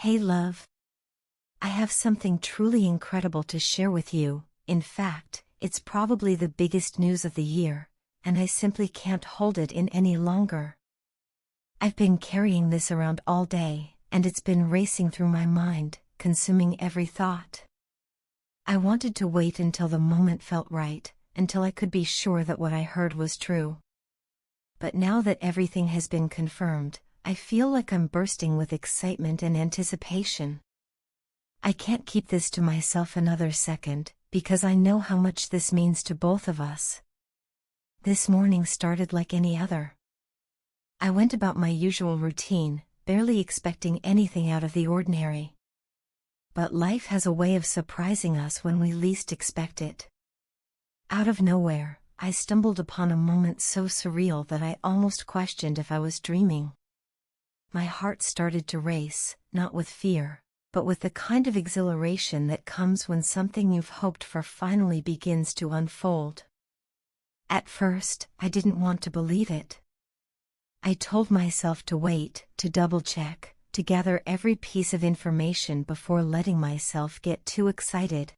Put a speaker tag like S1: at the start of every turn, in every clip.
S1: Hey love, I have something truly incredible to share with you. In fact, it's probably the biggest news of the year, and I simply can't hold it in any longer. I've been carrying this around all day, and it's been racing through my mind, consuming every thought. I wanted to wait until the moment felt right, until I could be sure that what I heard was true. But now that everything has been confirmed, I feel like I'm bursting with excitement and anticipation. I can't keep this to myself another second, because I know how much this means to both of us. This morning started like any other. I went about my usual routine, barely expecting anything out of the ordinary. But life has a way of surprising us when we least expect it. Out of nowhere, I stumbled upon a moment so surreal that I almost questioned if I was dreaming. My heart started to race, not with fear, but with the kind of exhilaration that comes when something you've hoped for finally begins to unfold. At first, I didn't want to believe it. I told myself to wait, to double-check, to gather every piece of information before letting myself get too excited.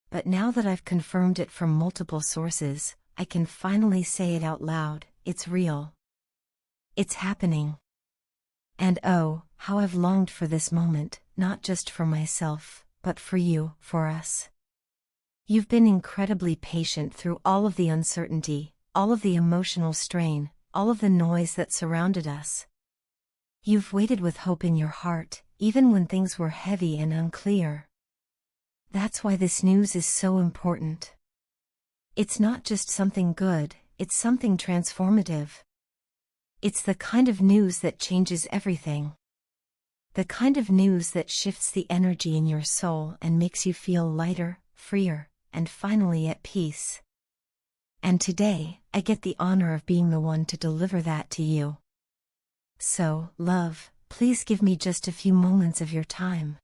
S1: But now that I've confirmed it from multiple sources, I can finally say it out loud: it's real. It's happening. And oh, how I've longed for this moment, not just for myself, but for you, for us. You've been incredibly patient through all of the uncertainty, all of the emotional strain, all of the noise that surrounded us. You've waited with hope in your heart, even when things were heavy and unclear. That's why this news is so important. It's not just something good, it's something transformative. It's the kind of news that changes everything. The kind of news that shifts the energy in your soul and makes you feel lighter, freer, and finally at peace. And today, I get the honor of being the one to deliver that to you. So, love, please give me just a few moments of your time.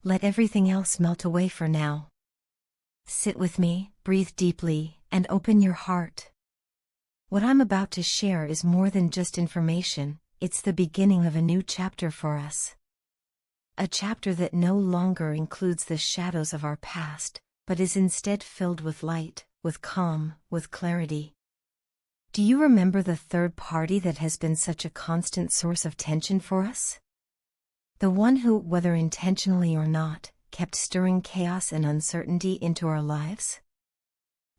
S1: Let everything else melt away for now. Sit with me, breathe deeply, and open your heart. What I'm about to share is more than just information, it's the beginning of a new chapter for us. A chapter that no longer includes the shadows of our past, but is instead filled with light, with calm, with clarity. Do you remember the third party that has been such a constant source of tension for us? The one who, whether intentionally or not, kept stirring chaos and uncertainty into our lives?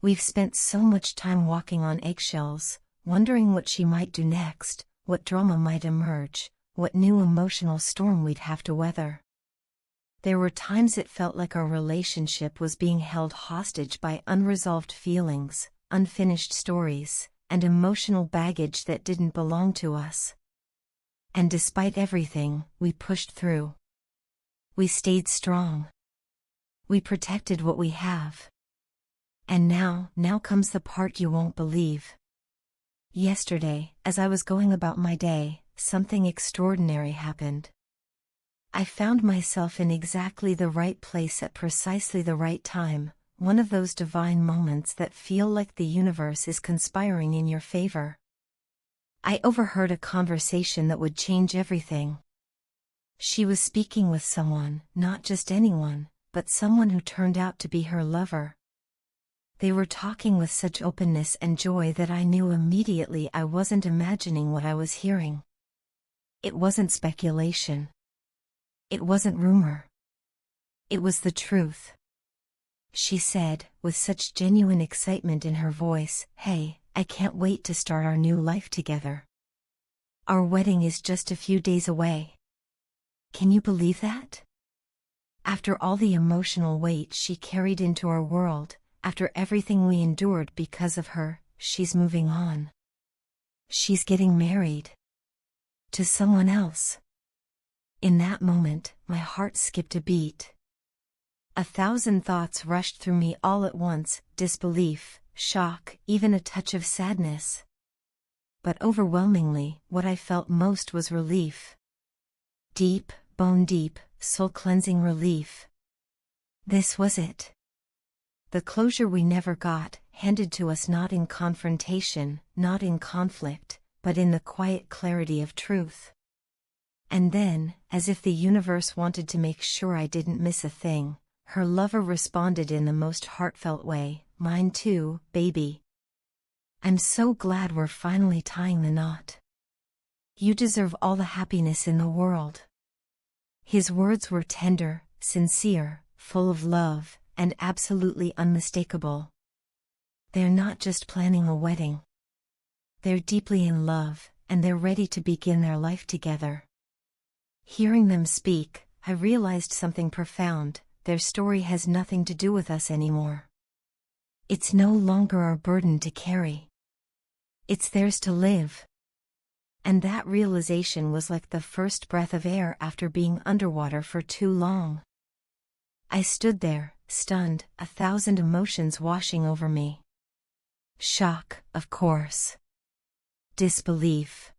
S1: We've spent so much time walking on eggshells, wondering what she might do next, what drama might emerge, what new emotional storm we'd have to weather. There were times it felt like our relationship was being held hostage by unresolved feelings, unfinished stories, and emotional baggage that didn't belong to us. And despite everything, we pushed through. We stayed strong. We protected what we have. And now comes the part you won't believe. Yesterday, as I was going about my day, something extraordinary happened. I found myself in exactly the right place at precisely the right time, one of those divine moments that feel like the universe is conspiring in your favor. I overheard a conversation that would change everything. She was speaking with someone, not just anyone, but someone who turned out to be her lover. They were talking with such openness and joy that I knew immediately I wasn't imagining what I was hearing. It wasn't speculation. It wasn't rumor. It was the truth. She said, with such genuine excitement in her voice, "Hey, I can't wait to start our new life together. Our wedding is just a few days away. Can you believe that?" After all the emotional weight she carried into our world, after everything we endured because of her, she's moving on. She's getting married. To someone else. In that moment, my heart skipped a beat. 1,000 thoughts rushed through me all at once: disbelief, shock, even a touch of sadness. But overwhelmingly, what I felt most was relief. Deep, bone-deep, soul-cleansing relief. This was it. The closure we never got, handed to us not in confrontation, not in conflict, but in the quiet clarity of truth. And then, as if the universe wanted to make sure I didn't miss a thing, her lover responded in the most heartfelt way, "Mine too, baby. I'm so glad we're finally tying the knot. You deserve all the happiness in the world." His words were tender, sincere, full of love, and absolutely unmistakable. They're not just planning a wedding. They're deeply in love, and they're ready to begin their life together. Hearing them speak, I realized something profound: their story has nothing to do with us anymore. It's no longer our burden to carry. It's theirs to live. And that realization was like the first breath of air after being underwater for too long. I stood there, stunned, 1,000 emotions washing over me. Shock, of course. Disbelief.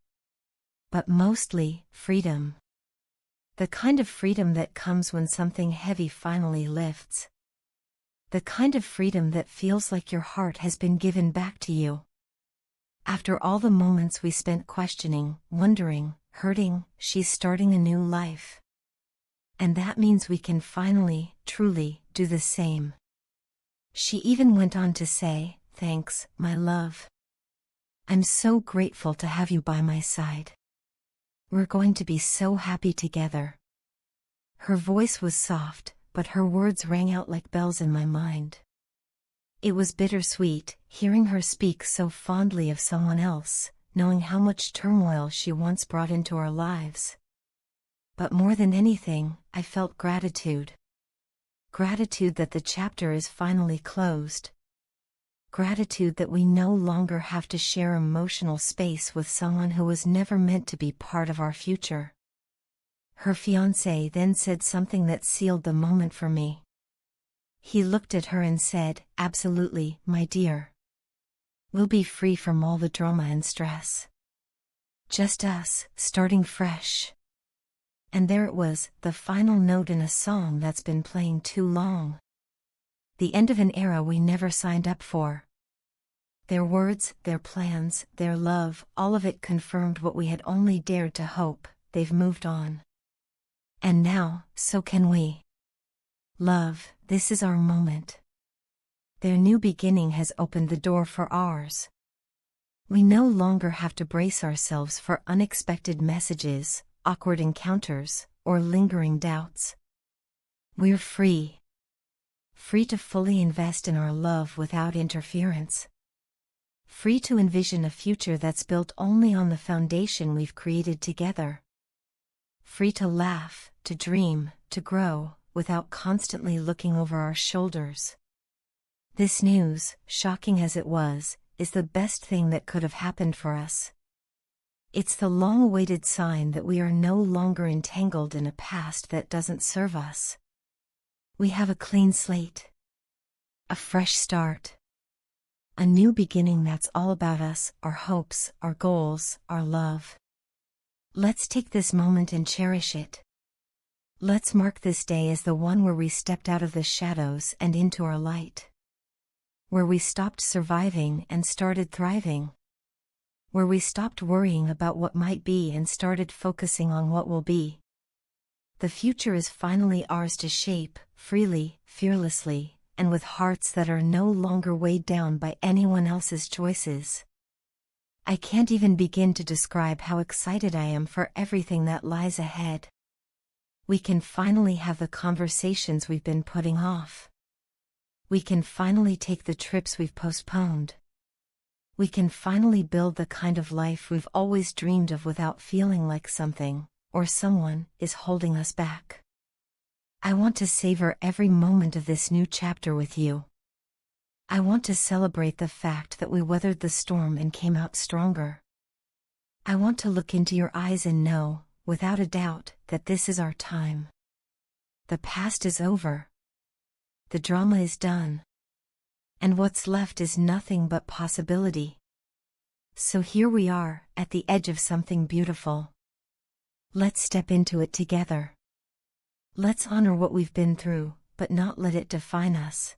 S1: But mostly, freedom. The kind of freedom that comes when something heavy finally lifts. The kind of freedom that feels like your heart has been given back to you. After all the moments we spent questioning, wondering, hurting, she's starting a new life. And that means we can finally, truly, do the same. She even went on to say, "Thanks, my love. I'm so grateful to have you by my side. We're going to be so happy together." Her voice was soft, but her words rang out like bells in my mind. It was bittersweet, hearing her speak so fondly of someone else, knowing how much turmoil she once brought into our lives. But more than anything, I felt gratitude. Gratitude that the chapter is finally closed. Gratitude that we no longer have to share emotional space with someone who was never meant to be part of our future. Her fiancé then said something that sealed the moment for me. He looked at her and said, "Absolutely, my dear. We'll be free from all the drama and stress. Just us, starting fresh." And there it was, the final note in a song that's been playing too long. The end of an era we never signed up for. Their words, their plans, their love, all of it confirmed what we had only dared to hope: they've moved on. And now, so can we. Love, this is our moment. Their new beginning has opened the door for ours. We no longer have to brace ourselves for unexpected messages, awkward encounters, or lingering doubts. We're free. Free to fully invest in our love without interference. Free to envision a future that's built only on the foundation we've created together. Free to laugh, to dream, to grow, without constantly looking over our shoulders. This news, shocking as it was, is the best thing that could have happened for us. It's the long-awaited sign that we are no longer entangled in a past that doesn't serve us. We have a clean slate. A fresh start. A new beginning that's all about us, our hopes, our goals, our love. Let's take this moment and cherish it. Let's mark this day as the one where we stepped out of the shadows and into our light. Where we stopped surviving and started thriving. Where we stopped worrying about what might be and started focusing on what will be. The future is finally ours to shape, freely, fearlessly, and with hearts that are no longer weighed down by anyone else's choices. I can't even begin to describe how excited I am for everything that lies ahead. We can finally have the conversations we've been putting off. We can finally take the trips we've postponed. We can finally build the kind of life we've always dreamed of without feeling like something, or someone, is holding us back. I want to savor every moment of this new chapter with you. I want to celebrate the fact that we weathered the storm and came out stronger. I want to look into your eyes and know, without a doubt, that this is our time. The past is over. The drama is done. And what's left is nothing but possibility. So here we are, at the edge of something beautiful. Let's step into it together. Let's honor what we've been through, but not let it define us.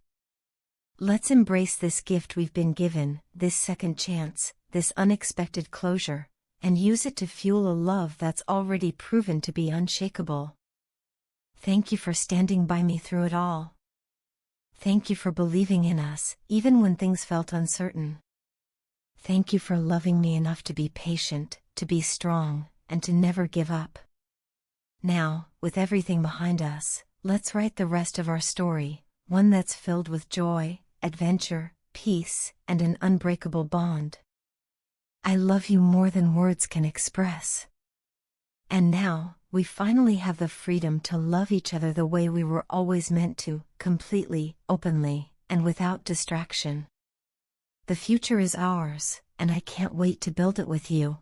S1: Let's embrace this gift we've been given, this second chance, this unexpected closure, and use it to fuel a love that's already proven to be unshakable. Thank you for standing by me through it all. Thank you for believing in us, even when things felt uncertain. Thank you for loving me enough to be patient, to be strong, and to never give up. Now, with everything behind us, let's write the rest of our story, one that's filled with joy, adventure, peace, and an unbreakable bond. I love you more than words can express. And now, we finally have the freedom to love each other the way we were always meant to, completely, openly, and without distraction. The future is ours, and I can't wait to build it with you.